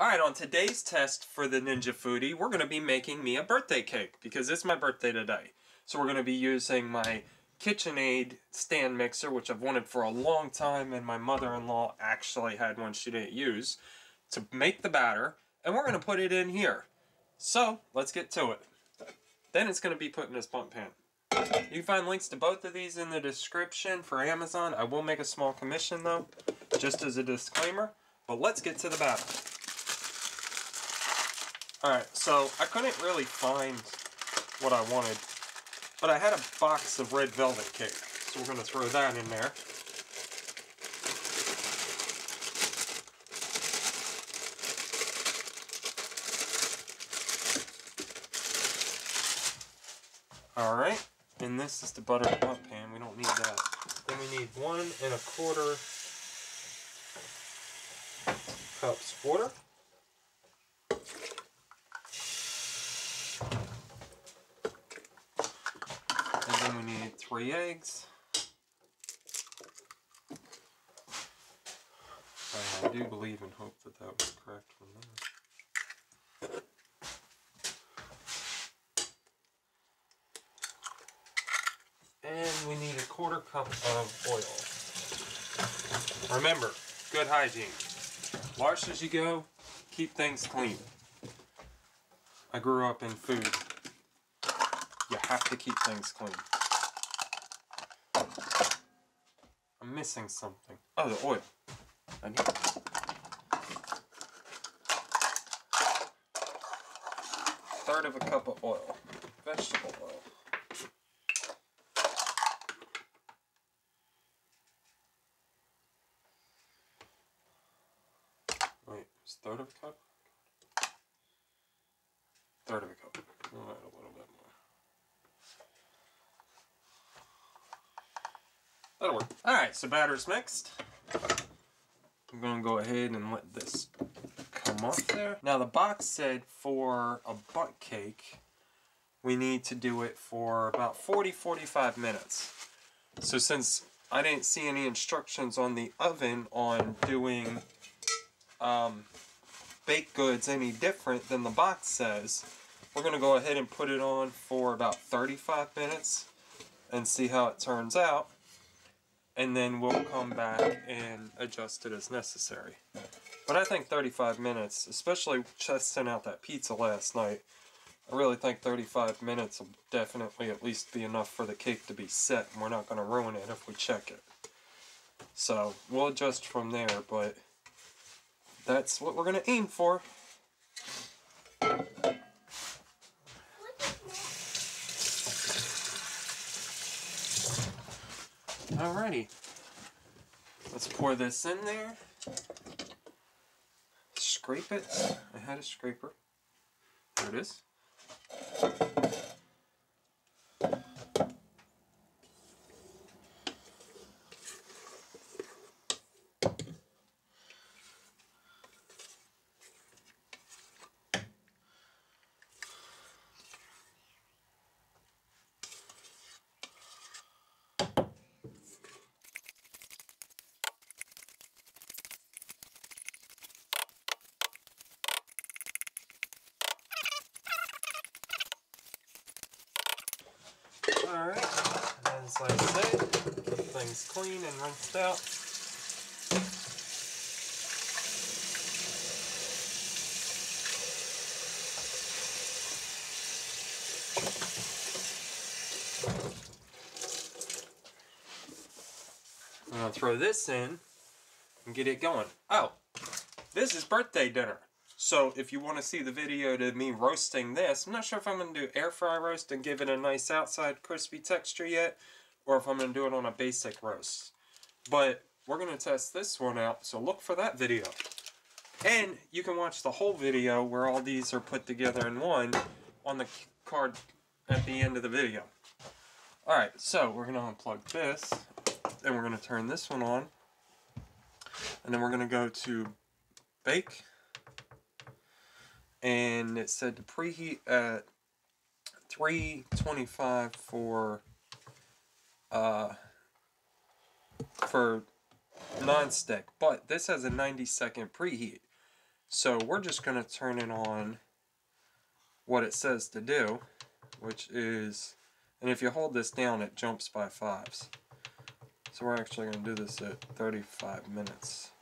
Alright, on today's test for the Ninja Foodi, we're going to be making me a birthday cake because it's my birthday today. So we're going to be using my KITCHENAID stand mixer, which I've wanted for a long time, and my mother-in-law actually had one she didn't use, to make the batter, and we're going to put it in here. So, let's get to it. Then it's going to be put in this bump pan. You can find links to both of these in the description for Amazon. I will make a small commission though, just as a disclaimer. But let's get to the batter. Alright, so I couldn't really find what I wanted, but I had a box of red velvet cake, so we're going to throw that in there. Alright, and this is the butter bump pan, we don't need that. Then we need 1 1/4 cups water. And then we need 3 eggs. I do believe and hope that that was correct from there. And we need 1/4 cup of oil. Remember, good hygiene. Wash as you go, keep things clean. I grew up in food. You have to keep things clean. I'm missing something. Oh, the oil. I need it. Third of a cup of oil. Vegetable oil. Wait, it's third of a cup? Third of a cup. We'll add a little bit more. That'll work. Alright, so batter's mixed. I'm going to go ahead and let this come off there. Now the box said for a butt cake, we need to do it for about 40-45 minutes. So since I didn't see any instructions on the oven on doing baked goods any different than the box says, we're going to go ahead and put it on for about 35 minutes and see how it turns out. And then we'll come back and adjust it as necessary. But I think 35 minutes, especially testing out that pizza last night, I really think 35 minutes will definitely at least be enough for the cake to be set, and we're not going to ruin it if we check it. So we'll adjust from there, but that's what we're going to aim for. Alrighty, let's pour this in there, scrape it. I had a scraper, there it is. Alright, as I said, keep things clean and rinsed out. I'm going to throw this in and get it going. Oh, this is birthday dinner. So if you want to see the video to me roasting this, I'm not sure if I'm going to do air fry roast and give it a nice outside crispy texture yet, or if I'm going to do it on a basic roast. But we're going to test this one out, so look for that video. And you can watch the whole video where all these are put together in one on the card at the end of the video. Alright, so we're going to unplug this, and we're going to turn this one on, and then we're going to go to bake. And it said to preheat at 325 for non-stick, but this has a 90-second preheat. So we're just going to turn it on what it says to do, which is, and if you hold this down, it jumps by 5s. So we're actually going to do this at 35 minutes.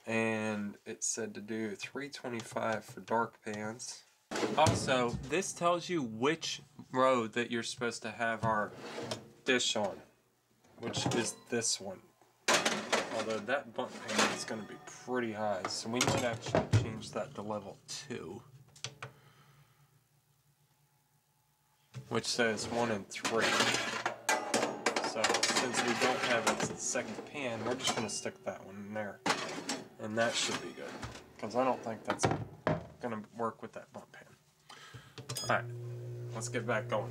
And it said to do 325 for dark pans. Also, this tells you which row that you're supposed to have our dish on, which is this one. Although that bundt pan is going to be pretty high, so we might actually change that to level 2. Which says 1 and 3. So since we don't have a second pan, we're just going to stick that one in there. And that should be good, because I don't think that's going to work with that bundt pan. Alright, let's get back going.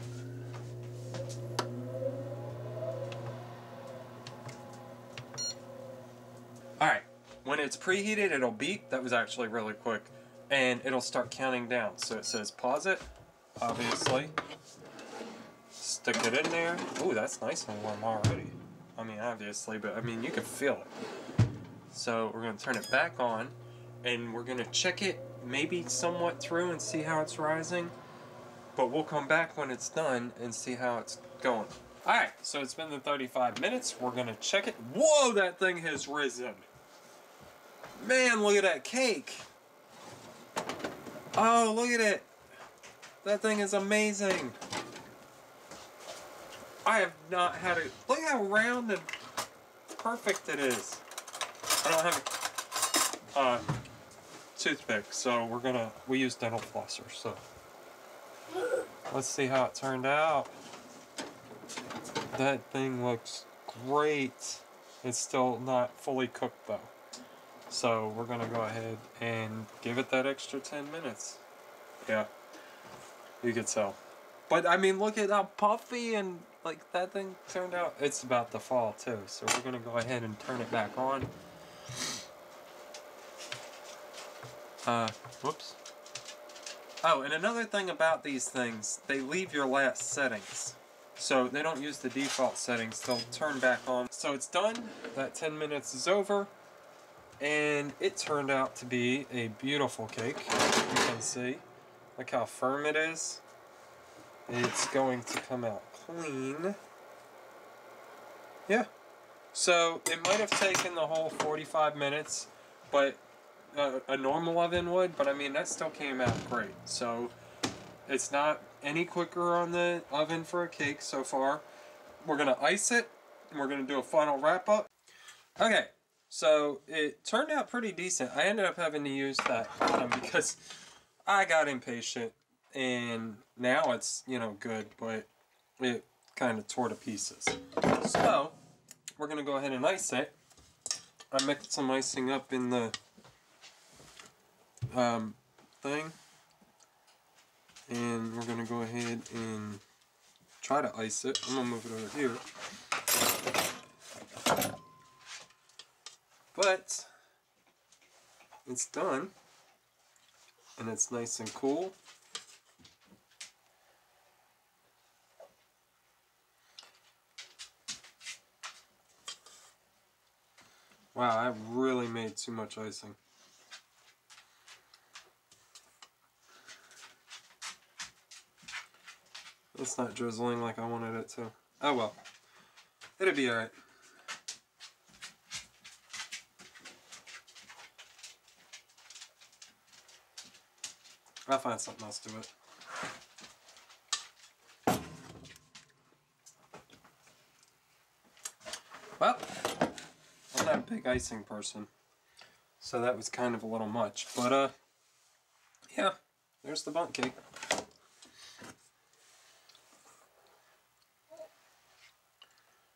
Alright, when it's preheated, it'll beep. That was actually really quick. And it'll start counting down. So it says pause it, obviously. Stick it in there. Ooh, that's nice and warm already. I mean, obviously, but I mean, you can feel it. So we're going to turn it back on, and we're going to check it maybe somewhat through and see how it's rising. But we'll come back when it's done and see how it's going. Alright, so it's been the 35 minutes. We're going to check it. Whoa, that thing has risen. Man, look at that cake. Oh, look at it. That thing is amazing. I have not had it. Look how round and perfect it is. I don't have a toothpick, so we use dental flosser, so let's see how it turned out. That thing looks great. It's still not fully cooked though. So we're gonna go ahead and give it that extra 10 minutes. Yeah, you could tell. But I mean, look at how puffy and like that thing turned out. It's about to fall too, so we're gonna go ahead and turn it back on. Whoops. Oh, and another thing about these things, they leave your last settings. So they don't use the default settings, they'll turn back on. So it's done, that 10 minutes is over, and it turned out to be a beautiful cake, you can see. Look how firm it is. It's going to come out clean. Yeah. So it might have taken the whole 45 minutes, but a normal oven would, but I mean, that still came out great. So it's not any quicker on the oven for a cake so far. We're going to ice it, and we're going to do a final wrap up. Okay, so it turned out pretty decent. I ended up having to use that bottom because I got impatient, and now it's, you know, good, but it kind of tore to pieces. So we're going to go ahead and ice it. I mixed some icing up in the thing, and we're gonna go ahead and try to ice it. I'm gonna move it over here, but it's done and it's nice and cool. Wow, I really made too much icing. It's not drizzling like I wanted it to. Oh well. It'll be alright. I'll find something else to it. Well, I'm not a big icing person, so that was kind of a little much. But, yeah, there's the bundt cake.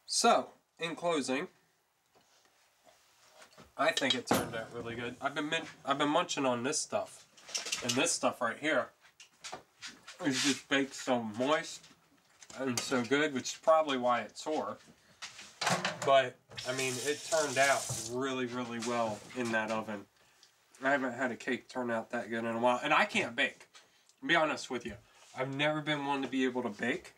So, in closing, I think it turned out really good. I've been munching on this stuff, and this stuff right here is just baked so moist and so good, which is probably why it tore. But I mean, it turned out really, really well in that oven. I haven't had a cake turn out that good in a while, and I can't bake. To be honest with you, I've never been one to be able to bake.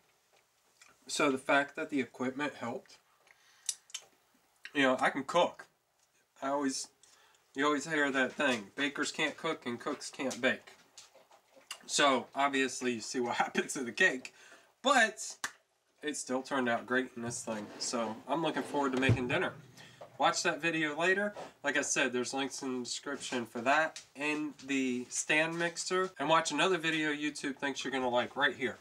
So the fact that the equipment helped, you know, I can cook. I always You always hear that thing, bakers can't cook and cooks can't bake. So, obviously, you see what happens to the cake. But, it still turned out great in this thing. So, I'm looking forward to making dinner. Watch that video later. Like I said, there's links in the description for that and the stand mixer. And watch another video YouTube thinks you're going to like right here.